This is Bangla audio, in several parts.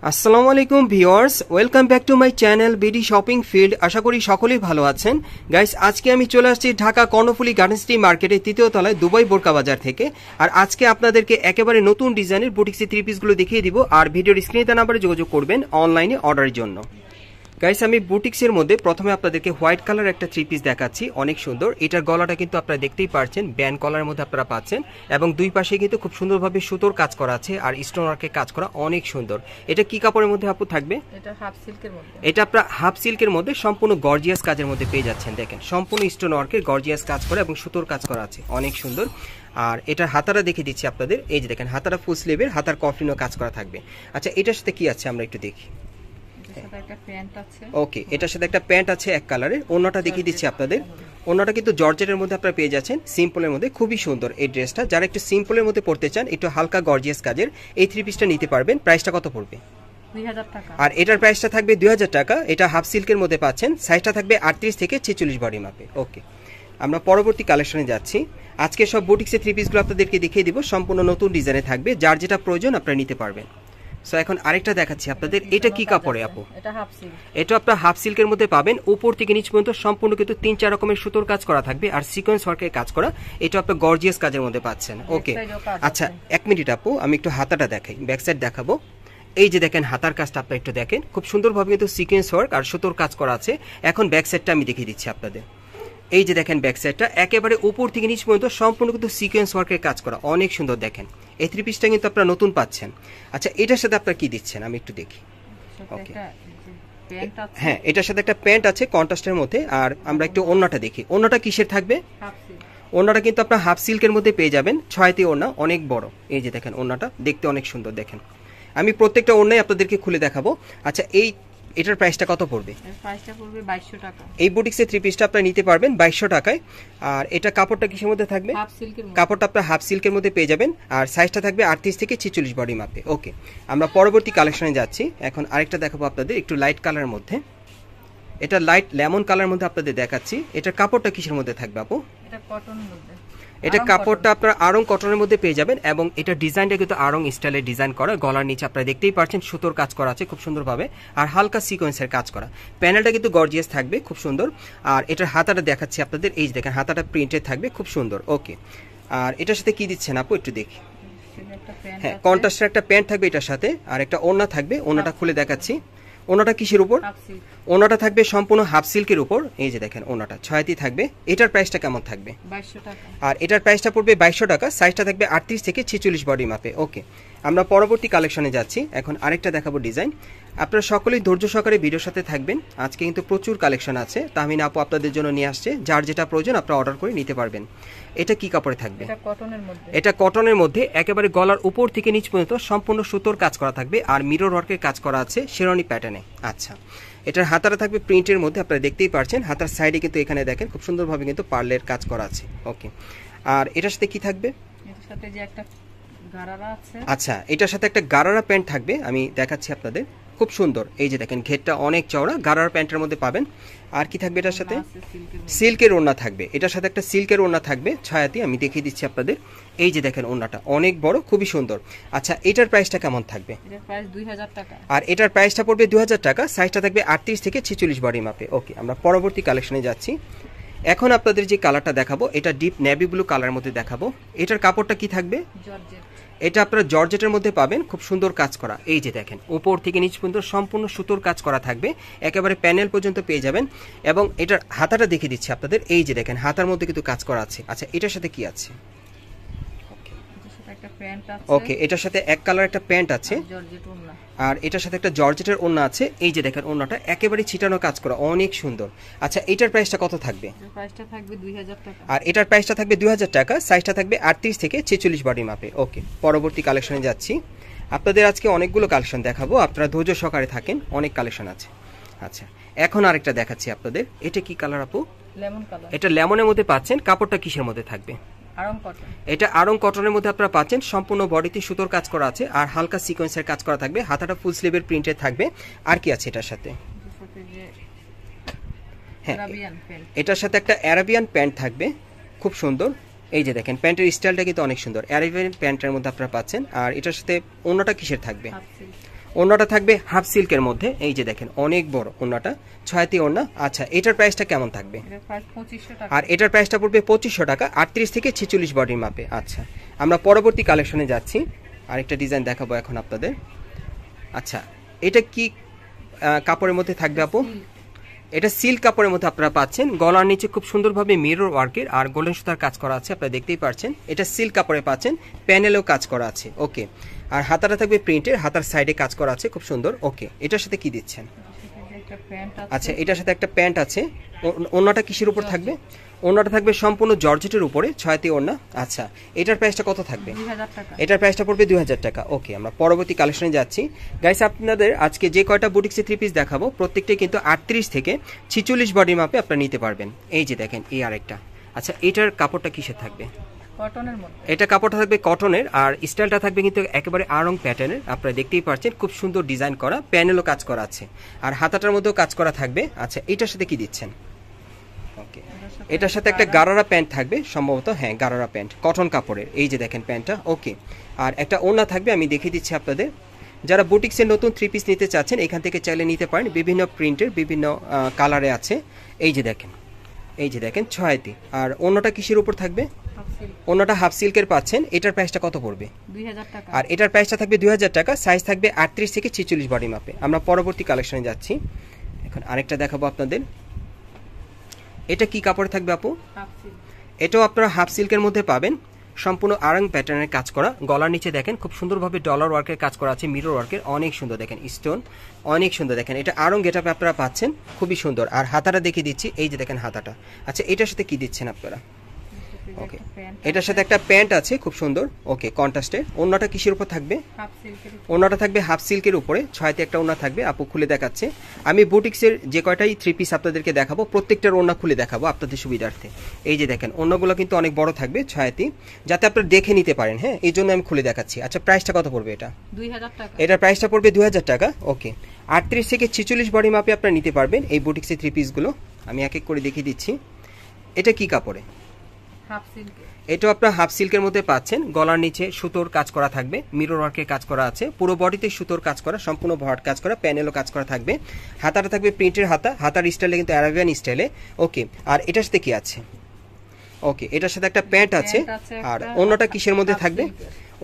আসসালামু আলাইকুম viewers, welcome back to my channel BD shopping field. আশা করি সকলেই ভালো আছেন। গাইস, আজকে আমি চলে আসছি ঢাকা কর্ণফুলী গার্ডেন সিটি মার্কেটের তৃতীয় তলায় দুবাই বোরকা বাজার থেকে। আর আজকে আপনাদেরকে একেবারে নতুন ডিজাইনের বুটিক্সি থ্রি পিসগুলো দেখিয়ে দিব। আর ভিডিওর স্ক্রিনে দেওয়া নাম্বারে যোগাযোগ করবেন অনলাইনে অর্ডারের জন্য। গাইস, আমি বুটিক্সের মধ্যে প্রথমে আপনাদেরকে হোয়াইট কালার একটা থ্রি পিস দেখাচ্ছি, অনেক সুন্দর। এটার গলাটা কিন্তু আপনারা দেখতেই পাচ্ছেন, ব্যান্ড কলারের মধ্যে আপনারা পাচ্ছেন এবং দুই পাশে কিন্তু খুব সুন্দরভাবে সুতোর কাজ করা আছে আর স্টোন ওয়ার্কের কাজ করা, অনেক সুন্দর। এটা কি কাপড়ের মধ্যে আপু থাকবে? এটা হাফ সিল্কের মধ্যে। এটা আপনারা হাফ সিল্কের মধ্যে সম্পূর্ণ গর্জিয়াস কাজের মধ্যে পেয়ে যাচ্ছেন। দেখেন, সম্পূর্ণ স্টোন ওয়ার্কের গর্জিয়াস কাজ করা এবং সুতোর কাজ করা আছে, অনেক সুন্দর। আর এটার হাতাটা দেখে দিচ্ছি আপনাদের, এই যে দেখেন হাতাটা ফুল স্লিভের, হাতার কফলিনও কাজ করা থাকবে। আচ্ছা, এটার সাথে কি আছে আমরা একটু দেখি। ওকে, এটার সাথে একটা প্যান্ট আছে এক কালারের। ওন্নাটা দেখিয়ে দিচ্ছি আপনাদের। ওন্নাটা কিন্তু জর্জেটের মধ্যে আপনারা পেয়ে যাচ্ছেন, সিম্পলের মধ্যে, খুবই সুন্দর এই ড্রেসটা। যারা একটু সিম্পলের মধ্যে পড়তে চান, একটু হালকা গর্জিয়াস কাজের, এই থ্রি পিসটা নিতে পারবেন। প্রাইসটা কত পড়বে? 2000 টাকা। আর এটার প্রাইসটা থাকবে 2000 টাকা। এটা হাফ সিল্কের মধ্যে পাচ্ছেন, সাইজটা থাকবে 38 থেকে 46 বডি মাপে। ওকে, আমরা পরবর্তী কালেকশনে যাচ্ছি। আজকে সব বুটিক্সের থ্রি পিসগুলো আপনাদেরকে দেখিয়ে দিব, সম্পূর্ণ নতুন ডিজাইনে থাকবে। যার যেটা প্রয়োজন আপনারা নিতে পারবেন। সো এখন আরেকটা দেখাচ্ছি আপনাদের। এটা কি কাপড়ে আপু? এটা হাফ সিল্ক। এটা আপনারা হাফ সিল্কের মধ্যে পাবেন। উপর থেকে নিচ পর্যন্ত সম্পূর্ণ কিন্তু 3-4 রকমের সুতোর কাজ করা থাকবে আর সিকোয়েন্স ওয়ার্কের কাজ করা। এটা আপনারা গর্জিয়াস কাজের মধ্যে পাচ্ছেন। ওকে, আচ্ছা এক মিনিট আপু, আমি একটু হাতাটা দেখাই, ব্যাক সাইড দেখাবো। এই যে দেখেন হাতার কাজটা আপনারা একটু দেখেন, খুব সুন্দরভাবে কিন্তু সিকোয়েন্স ওয়ার্ক আর সুতোর কাজ করা আছে। এখন ব্যাক সাইডটা আমি দেখিয়ে দিচ্ছি আপনাদের। এই যে দেখেন ব্যাক সাইডটা একেবারে উপর থেকে নিচ পর্যন্ত সম্পূর্ণ কিন্তু সিকোয়েন্স ওয়ার্কের কাজ করা, অনেক সুন্দর। দেখেন এই থ্রি পিসটা কিন্তু আপনারা নতুন পাচ্ছেন। আচ্ছা, এটার সাথে আপনারা কি দিচ্ছেন আমি একটু দেখি। ওকে, হ্যাঁ, এটার সাথে একটা প্যান্ট আছে কন্ট্রাস্টের মধ্যে। আর আমরা একটু ওন্নাটা দেখি। ওন্নাটা কিসের থাকবে? ওন্নাটা কিন্তু আপনারা হাফ সিল্কের মধ্যে পেয়ে যাবেন, 6টি ওন্না, অনেক বড়। এই যে দেখেন ওন্নাটা দেখতে অনেক সুন্দর। দেখেন আমি প্রত্যেকটা ওন্নাই আপনাদেরকে খুলে দেখাবো। আচ্ছা, এটার প্রাইসটা কত পড়বে? প্রাইসটা পড়বে 2200 টাকা। এই বুটিক্সের থ্রি পিসটা আপনারা নিতে পারবেন 2200 টাকায়। আর এটা কাপড়টা কিসের মধ্যে থাকবে? হাফ সিল্কের মধ্যে। কাপড়টা আপনারা হাফ সিল্কের মধ্যে পেয়ে যাবেন আর সাইজটা থাকবে 38 থেকে 46 বডি মাপে। ওকে, আমরা পরবর্তী কালেকশনে যাচ্ছি। এখন আরেকটা দেখাবো আপনাদের, একটু লাইট কালারের মধ্যে। এটা লাইট লেমন কালারের মধ্যে আপনাদের দেখাচ্ছি। এটার কাপড়টা কিসের মধ্যে থাকবে আপু? এটা কটনের মধ্যে। এটা কাপড়টা আপনারা আড়ং কটনের মধ্যে পেয়ে যাবেন এবং এটা ডিজাইনটা কিন্তু আড়ং স্টাইলের ডিজাইন করা। গলার নিচে আপনারা দেখতেই পাচ্ছেন সুতোর কাজ করা আছে খুব সুন্দরভাবে আর হালকা সিকোয়েন্সের কাজ করা। প্যানেলটা কিন্তু গর্জিয়াস থাকবে, খুব সুন্দর। আর এটার হাতাটা দেখাচ্ছি আপনাদের, এই যে দেখেন হাতাটা প্রিন্টেড থাকবে, খুব সুন্দর। ওকে, আর এটার সাথে কি দিচ্ছেন আপু একটু দেখি। হ্যাঁ, কন্ট্রাস্টের একটা প্যান্ট থাকবে এটার সাথে আর একটা ওড়না থাকবে। ওড়নাটা খুলে দেখাচ্ছি। ওনাটা কিসের উপর? ওনাটা থাকবে সম্পূর্ণ হাফ সিল্কের উপর। এই যে দেখেন ওনাটা 6টি থাকবে। এটার প্রাইসটা কেমন থাকবে? 2200 টাকা। আর এটার প্রাইসটা পড়বে 2200 টাকা। সাইজটা থাকবে 38 থেকে 46 বডি মাপে। ওকে, আমরা পরবর্তী কালেকশনে যাচ্ছি। এখন আরেকটা দেখাবো ডিজাইন। আপনারা সকলেই ধৈর্য সহকারে ভিডিওর সাথে থাকবেন। আজকে কিন্তু প্রচুর কালেকশন আছে, তাহমিনা আপু আপনাদের জন্য নিয়ে আসছে। যার যেটা প্রয়োজন আপনারা অর্ডার করে নিতে পারবেন। এটা কি কাপড়ে থাকবে? এটা কটনের মধ্যে। এটা কটনের মধ্যে একেবারে গলার উপর থেকে নিচ পর্যন্ত সম্পূর্ণ সুতোর কাজ করা থাকবে আর মিরর ওয়ার্কের কাজ করা আছে শেরওয়ানি প্যাটার্নে। আচ্ছা, এটার হাতাটা থাকবে প্রিন্টের মধ্যে, আপনারা দেখতেই পাচ্ছেন। হাতার সাইডে কিন্তু এখানে দেখেন খুব সুন্দরভাবে কিন্তু পার্লের কাজ করা আছে। ওকে, আর এটার সাথে কি থাকবে? এটার সাথে যে একটা গারারা আছে। আচ্ছা, এটার সাথে একটা গারারা প্যান্ট থাকবে, আমি দেখাচ্ছি আপনাদের, খুব সুন্দর। এই যে দেখেন ঘেরটা অনেক চওড়া, গারারা প্যান্টের মধ্যে পাবেন। আর কি থাকবে এটার সাথে? সিল্কের ওড়না থাকবে। এটার সাথে একটা সিল্কের ওড়না থাকবে ছায়াতি, আমি দেখিয়ে দিচ্ছি আপনাদের। এই যে দেখেন ওড়নাটা অনেক বড়, খুবই সুন্দর। আচ্ছা, এটার প্রাইসটা কেমন থাকবে? এটার প্রাইস 2000 টাকা। আর এটার প্রাইসটা পড়বে 2000 টাকা। সাইজটা থাকবে 38 থেকে 46 বডি মাপে। ওকে, আমরা পরবর্তী কালেকশনে যাচ্ছি। এখন আপনাদের যে কালারটা দেখাবো এটা ডিপ নেভি ব্লু কালারের মধ্যে দেখাবো। এটার কাপড়টা কি থাকবে? জর্জেট। এটা আপনারা জর্জেটের মধ্যে পাবেন, খুব সুন্দর কাজ করা। এই যে দেখেন উপর থেকে নিচ পর্যন্ত সম্পূর্ণ সুতোর কাজ করা থাকবে, একেবারে প্যানেল পর্যন্ত পেয়ে যাবেন। এবং এটার হাতাটা দেখিয়ে দিচ্ছি আপনাদের। এই যে দেখেন হাতার মধ্যে কিন্তু কাজ করা আছে। আচ্ছা, এটার সাথে কি আছে? ওকে, এটার সাথে এক কালার একটা প্যান্ট আছে আর এটার সাথে একটা জর্জেটের ওড়না আছে। এই যে দেখেন ওড়নাটা একেবারে ছিটানো কাজ করা, অনেক সুন্দর। আচ্ছা, এটার প্রাইসটা কত থাকবে? প্রাইসটা থাকবে 2000 টাকা। আর এটার প্রাইসটা থাকবে 2000 টাকা। সাইজটা থাকবে 38 থেকে 46 বডি মাপে। ওকে, পরবর্তী কালেকশনে যাচ্ছি। আপনাদের আজকে অনেকগুলো কালেকশন দেখাবো, আপনারা ধৈর্য সহকারে থাকেন, অনেক কালেকশন আছে। আচ্ছা, এখন আরেকটা দেখাচ্ছি আপনাদের। এটা কি কালার আপু? Lemon colour. এটা লেমনের মধ্যে পাচ্ছেন। কাপড়টা কিসের মধ্যে থাকবে? আড়ং কটন। এটা আড়ং কটনের মধ্যে আপনারা পাচ্ছেন। সম্পূর্ণ বডিতে সুতোর কাজ করা আছে আর হালকা সিকোয়েন্সের কাজ করা থাকবে। হাতাটা ফুল স্লিভের প্রিন্টেড থাকবে। আর কি আছে এটার সাথে? হ্যাঁ, এটার সাথে একটা অ্যারাবিয়ান প্যান্ট থাকবে, খুব সুন্দর। এই যে দেখেন প্যান্টের স্টাইলটা কিন্তু অনেক সুন্দর, অ্যারাবিয়ান প্যান্টের মধ্যে আপনারা পাচ্ছেন। আর এটার সাথে ওন্নাটা কিসের থাকবে? Half silk. ওন্নাটা থাকবে হাফ সিল্কের মধ্যে, এই যে দেখেন অনেক বড় ওন্নাটা, 6টি ওন্না। আচ্ছা, এটার প্রাইসটা কেমন থাকবে? এটার প্রাইস 2500 টাকা। আর এটার প্রাইসটা পড়বে 2500 টাকা, 38 থেকে 46 বডির মাপে। আচ্ছা, আমরা পরবর্তী কালেকশনে যাচ্ছি, আরেকটা ডিজাইন দেখাবো এখন আপনাদের। আচ্ছা, এটা কি কাপড়ের মধ্যে থাকবে আপু? এটা সিল্ক কাপড়ের মধ্যে আপনারা পাচ্ছেন, গলার নিচে খুব সুন্দরভাবে মিরর ওয়ার্কের আর গোল্ডেন সুতার কাজ করা আছে, আপনারা দেখতেই পাচ্ছেন। এটা সিল্ক কাপড়ে পাচ্ছেন, প্যানেলেও কাজ করা আছে। ওকে, আর হাতাটা থাকবে প্রিন্টের, হাতার সাইডে কাজ করা আছে, খুব সুন্দর। ওকে, এটার সাথে কি দিচ্ছেন? একটা প্যান্ট আছে। আচ্ছা, এটার সাথে একটা প্যান্ট আছে। ওন্নাটা কিসের উপর থাকবে? ওন্নাটা থাকবে সম্পূর্ণ জর্জেটের উপরে, 6টি ওন্না। আচ্ছা, এটার প্রাইসটা কত থাকবে? 2000 টাকা। এটার প্রাইসটা পড়বে 2000 টাকা। ওকে, আমরা পরবর্তী কালেকশনে যাচ্ছি। গাইস, আপনাদের আজকে যে কয়টা বুটিক্সে থ্রি পিস দেখাবো প্রত্যেকটাই কিন্তু 38 থেকে 46 বডি মাপে আপনারা নিতে পারবেন। এই যে দেখেন এই আরেকটা। আচ্ছা, এটার কাপড়টা কিসের থাকবে? কটনের মধ্যে। এটা কাপড়টা থাকবে কটনের, আর স্টাইলটা থাকবে কিন্তু একেবারে আড়ং প্যাটার্নের, আপনারা দেখতেই পাচ্ছেন খুব সুন্দর ডিজাইন করা, প্যানেলও কাজ করা আছে, আর হাতাটার মধ্যেও কাজ করা থাকবে। আচ্ছা, এটার সাথে কি দিচ্ছেন? ওকে, এটার সাথে একটা গারারা প্যান্ট থাকবে সম্ভবত, হ্যাঁ গারারা প্যান্ট কটন কাপড়ের, এই যে দেখেন প্যান্টটা। ওকে, আর একটা ওড়না থাকবে, আমি দেখিয়ে দিচ্ছি আপনাদের। যারা বুটিক্সের নতুন থ্রি পিস নিতে চাচ্ছেন এখান থেকে চাইলে নিতে পারেন, বিভিন্ন প্রিন্টের বিভিন্ন কালারে আছে। এই যে দেখেন, এই যে দেখেন 6টি। আর ওড়নাটা কিসের উপর থাকবে? Half silk. ওড়নাটা হাফ সিল্কের পাচ্ছেন। এটার প্রাইসটা কত পড়বে? 2000 টাকা। আর এটার প্রাইসটা থাকবে 2000 টাকা, সাইজ থাকবে 38 থেকে 46 বডি মাপে। আমরা পরবর্তী কালেকশনে যাচ্ছি, এখন আরেকটা দেখাবো আপনাদের। এটা কি কাপড়ে থাকবে আপু? Half silk. এটাও আপনারা হাফ সিল্কের মধ্যে পাবেন, সম্পূর্ণ আড়ং প্যাটার্নের কাজ করা, গলার নিচে দেখেন খুব সুন্দরভাবে ডলার ওয়ার্কের কাজ করা আছে, মিরর ওয়ার্কের, অনেক সুন্দর দেখেন স্টোন, অনেক সুন্দর দেখেন। এটা আড়ং গেটআপে আপনারা পাচ্ছেন, খুবই সুন্দর। আর হাতাটা দেখিয়ে দিচ্ছি, এই যে দেখেন হাতাটা। আচ্ছা, এটার সাথে কি দিচ্ছেন আপনারা? ওকে, এটার সাথে একটা প্যান্ট আছে খুব সুন্দর। ওকে, কন্ট্রাস্টের। ওড়নাটা কিসের উপর থাকবে? হাফ সিল্কের। ওড়নাটা থাকবে হাফ সিল্কের উপরে, 6তে একটা ওড়না থাকবে। আপু খুলে দেখাচ্ছে। আমি বুটিক্সের যে কয়টাই থ্রি পিস আপনাদেরকে দেখাবো প্রত্যেকটার ওড়না খুলে দেখাবো আপনাদের সুবিধার্থে। এই যে দেখেন ওড়নাগুলো কিন্তু অনেক বড় থাকবে 6তে, যাতে আপনারা দেখে নিতে পারেন। হ্যাঁ, এই জন্য আমি খুলে দেখাচ্ছি। আচ্ছা, প্রাইসটা কত পড়বে এটা? 2000 টাকা। এটার প্রাইসটা পড়বে 2000 টাকা। ওকে, 38 থেকে 46 বডি মাপে আপনারা নিতে পারবেন এই বুটিক্সের থ্রি পিসগুলো। আমি এক এক করে দেখিয়ে দিচ্ছি। এটা কি কাপড়ে? Half silk. এটাও আপনার হাফ সিল্কের মধ্যে পাচ্ছেন, গলার নিচে সুতোর কাজ করা থাকবে, মিরর ওয়ার্কের কাজ করা আছে, পুরো বডিতে সুতোর কাজ করা, সম্পূর্ণ ভরাট কাজ করা, প্যানেলও কাজ করা থাকবে। হাতাটা থাকবে প্রিন্টের হাতা, হাতার স্টাইলে কিন্তু অ্যারাবিয়ান স্টাইলে। ওকে, আর এটার সাথে কি আছে? ওকে, এটার সাথে একটা প্যান্ট আছে। আর ওড়নাটা কিসের মধ্যে থাকবে?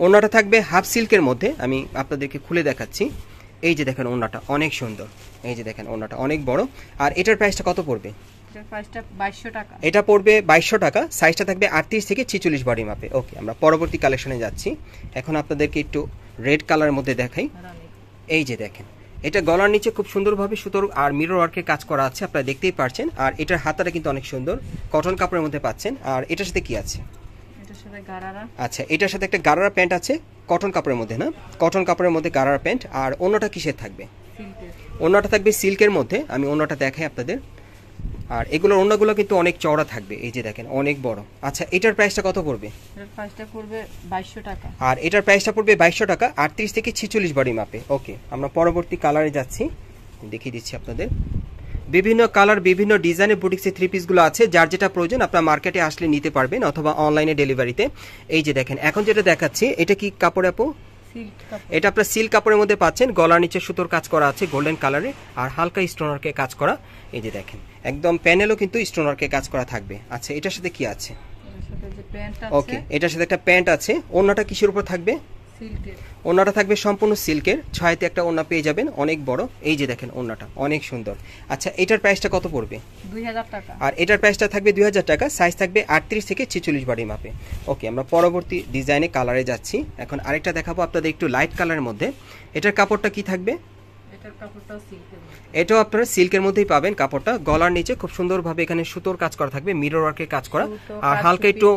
ওড়নাটা থাকবে হাফ সিল্কের মধ্যে, আমি আপনাদেরকে খুলে দেখাচ্ছি। এই যে দেখেন ওড়নাটা অনেক সুন্দর, এই যে দেখেন ওড়নাটা অনেক বড়। আর এটার প্রাইসটা কত পড়বে? এটার প্রাইসটা 2200 টাকা। এটা পড়বে 2200 টাকা, সাইজটা থাকবে 38 থেকে 46 বডি মাপে। ওকে, আমরা পরবর্তী কালেকশনে যাচ্ছি। এখন আপনাদেরকে একটু রেড কালারের মধ্যে দেখাই। রানী। এই যে দেখেন, এটা গলার নিচে খুব সুন্দরভাবে সুতোর আর মিরর ওয়ার্কের কাজ করা আছে, আপনারা দেখতেই পাচ্ছেন। আর এটার হাতাটা কিন্তু অনেক সুন্দর, কটন কাপড়ের মধ্যে পাচ্ছেন। আর এটার সাথে কি আছে? এটার সাথে গারারা। আচ্ছা, এটার সাথে একটা গারারা প্যান্ট আছে, কটন কাপড়ের মধ্যে, না কটন কাপড়ের মধ্যে গারারা প্যান্ট। আর অন্যটা কিসের থাকবে? সিল্কের। অন্যটা থাকবে সিল্কের মধ্যে, আমি অন্যটা দেখাই আপনাদের। আর এগুলোর অন্যগুলো কিন্তু অনেক চওড়া থাকবে, এই যে দেখেন অনেক বড়। আচ্ছা, এটার প্রাইসটা কত পড়বে? এটার প্রাইসটা পড়বে 2200 টাকা। আর এটার প্রাইসটা পড়বে 2200 টাকা, 38 থেকে 46 বডি মাপে। ওকে, আমরা পরবর্তী কালারে যাচ্ছি, দেখিয়ে দিচ্ছি আপনাদের। বিভিন্ন কালার বিভিন্ন ডিজাইনের বুটিক্সের থ্রি পিসগুলো আছে, যার যেটা প্রয়োজন আপনারা মার্কেটে আসলে নিতে পারবেন অথবা অনলাইনে ডেলিভারিতে। এই যে দেখেন এখন যেটা দেখাচ্ছি, এটা কি কাপড় আপু? সিল্ক কাপড়। এটা আপনার সিল্ক কাপড়ের মধ্যে পাচ্ছেন, গলার নিচে সুতোর কাজ করা আছে গোল্ডেন কালারে, আর হালকা স্টোনারকে কাজ করা। এই যে দেখেন একদম প্যানেলও কিন্তু স্টোনারকে কাজ করা থাকবে। আচ্ছা, এটার সাথে কি আছে? এটার সাথে যে প্যান্ট আছে। ওকে, এটার সাথে একটা প্যান্ট আছে। ওড়নাটা কিসের উপর থাকবে? সিল্কের। ওড়নাটা থাকবে সম্পূর্ণ সিল্কের, 6তে একটা ওড়না পেয়ে যাবেন, অনেক বড়। এই যে দেখেন ওড়নাটা অনেক সুন্দর। আচ্ছা, এটার প্রাইসটা কত পড়বে? 2000 টাকা। আর এটার প্রাইসটা থাকবে 2000 টাকা, সাইজ থাকবে 38 থেকে 46 বডি মাপে। ওকে, আমরা পরবর্তী ডিজাইনে কালারে যাচ্ছি। এখন আরেকটা দেখাবো আপনাদের একটু লাইট কালারের মধ্যে। এটার কাপড়টা কি থাকবে? এটার কাপড়টাও সিল্কের মধ্যে। এটাও আপনারা সিল্কের মধ্যেই পাবেন কাপড়টা, গলার নিচে খুব সুন্দরভাবে এখানে সুতোর কাজ করা থাকবে, মিরর ওয়ার্কের কাজ করা, আর হালকা একটু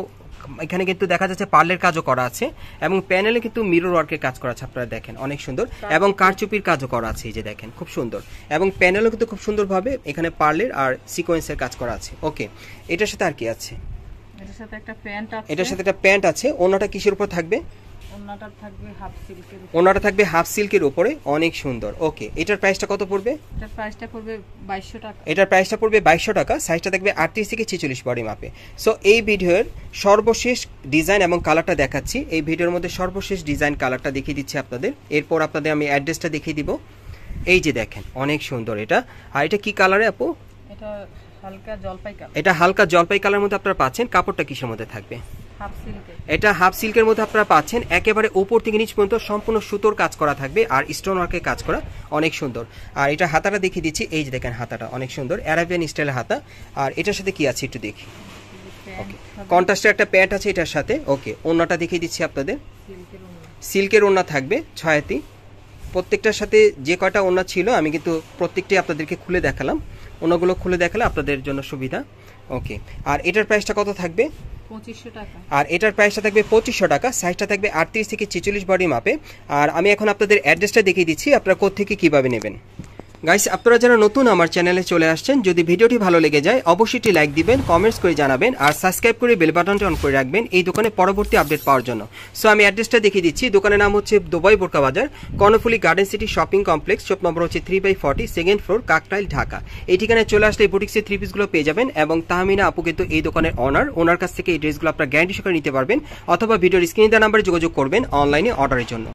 এখানে কিন্তু দেখা যাচ্ছে পার্লের কাজও করা আছে, এবং প্যানেলে কিন্তু মিরর ওয়ার্কের কাজ করা আছে, আপনারা দেখেন অনেক সুন্দর, এবং কারচুপির কাজও করা আছে, এই যে দেখেন খুব সুন্দর, এবং প্যানেলও কিন্তু খুব সুন্দরভাবে এখানে পার্লের আর সিকোয়েন্সের কাজ করা আছে। ওকে, এটার সাথে আর কি আছে? এটার সাথে একটা প্যান্ট আছে। এটার সাথে একটা প্যান্ট আছে। ওড়নাটা কিসের উপর থাকবে? ওন্নাটা থাকবে হাফ সিল্কের উপর। ওনাটা থাকবে হাফ সিল্কের উপরে, অনেক সুন্দর। ওকে, এটার প্রাইসটা কত পড়বে? এটার প্রাইসটা পড়বে 2200 টাকা। এটার প্রাইসটা পড়বে 2200 টাকা। সাইজটা থাকবে 38 থেকে 46 বডি মাপে। সো এই ভিডিওর সর্বশেষ ডিজাইন এবং কালারটা দেখাচ্ছি। এই ভিডিওর মধ্যে সর্বশেষ ডিজাইন কালারটা দেখিয়ে দিচ্ছি আপনাদের। এরপর আপনাদের আমি অ্যাড্রেসটা দেখিয়ে দিব। এই যে দেখেন, অনেক সুন্দর এটা। আর এটা কি কালারে আপু? এটা হালকা জলপাই কালার। এটা হালকা জলপাই কালারের মধ্যে আপনারা পাচ্ছেন। কাপড়টা কিসের মধ্যে থাকবে? হাফ সিল্কের। এটা হাফ সিল্কের মধ্যে আপনারা পাচ্ছেন। একেবারে উপর থেকে নিচ পর্যন্ত সম্পূর্ণ সুতোর কাজ করা থাকবে আর স্টোন ওয়ার্কের কাজ করা, অনেক সুন্দর। আর এটা হাতাটা দেখিয়ে দিচ্ছি। এই যে দেখেন, হাতাটা অনেক সুন্দর, অ্যারাবিয়ান স্টাইলের হাতা। আর এটার সাথে কি আছে একটু দেখি। ওকে, কন্ট্রাস্টের একটা প্যান্ট আছে এটার সাথে। ওকে, ওড়নাটা দেখিয়ে দিচ্ছি আপনাদের। সিল্কের ওন্না। সিল্কের ওড়না থাকবে ছয়াতি। প্রত্যেকটার সাথে যে কয়টা ওড়না ছিল আমি কিন্তু প্রত্যেকটাই আপনাদেরকে খুলে দেখালাম। ওড়নাগুলো খুলে দেখালে আপনাদের জন্য সুবিধা। ওকে, আর এটার প্রাইসটা কত থাকবে? 2500 টাকা। আর এটার প্রাইসটা থাকবে 2500 টাকা। সাইজটা থাকবে 38 থেকে 46 বডি মাপে। আর আমি এখন আপনাদের অ্যাড্রেসটা দেখিয়ে দিচ্ছি, আপনারা কোত্থেকে কিভাবে নেবেন। গাইস, আপনারা যারা নতুন আমার চ্যানেলে চলে আসছেন, যদি ভিডিওটি ভালো লেগে যায় অবশ্যই একটি লাইক দিবেন, কমেন্টস করে জানাবেন আর সাবস্ক্রাইব করে বেল বাটনটা অন করে রাখবেন এই দোকানে পরবর্তী আপডেট পাওয়ার জন্য। সো আমি অ্যাড্রেসটা দেখিয়ে দিচ্ছি। দোকানের নাম হচ্ছে দুবাই বোরকা বাজার, Karnaphuli garden city shopping complex, shop number হচ্ছে 3/40, সেকেন্ড ফ্লোর, কাকটাইল, ঢাকা। এই ঠিকানায় চলে আসলে এই বুটিক্সের 3 পিসগুলো পেয়ে যাবেন এবং তাহমিনা আপু কিন্তু এই দোকানের ওনার কাছ থেকে এই ড্রেসগুলো আপনারা গ্যারান্টি সহকারে নিতে পারবেন, অথবা ভিডিওর স্ক্রিনে দেওয়া নাম্বারে যোগাযোগ করবেন অনলাইনে অর্ডারের জন্য।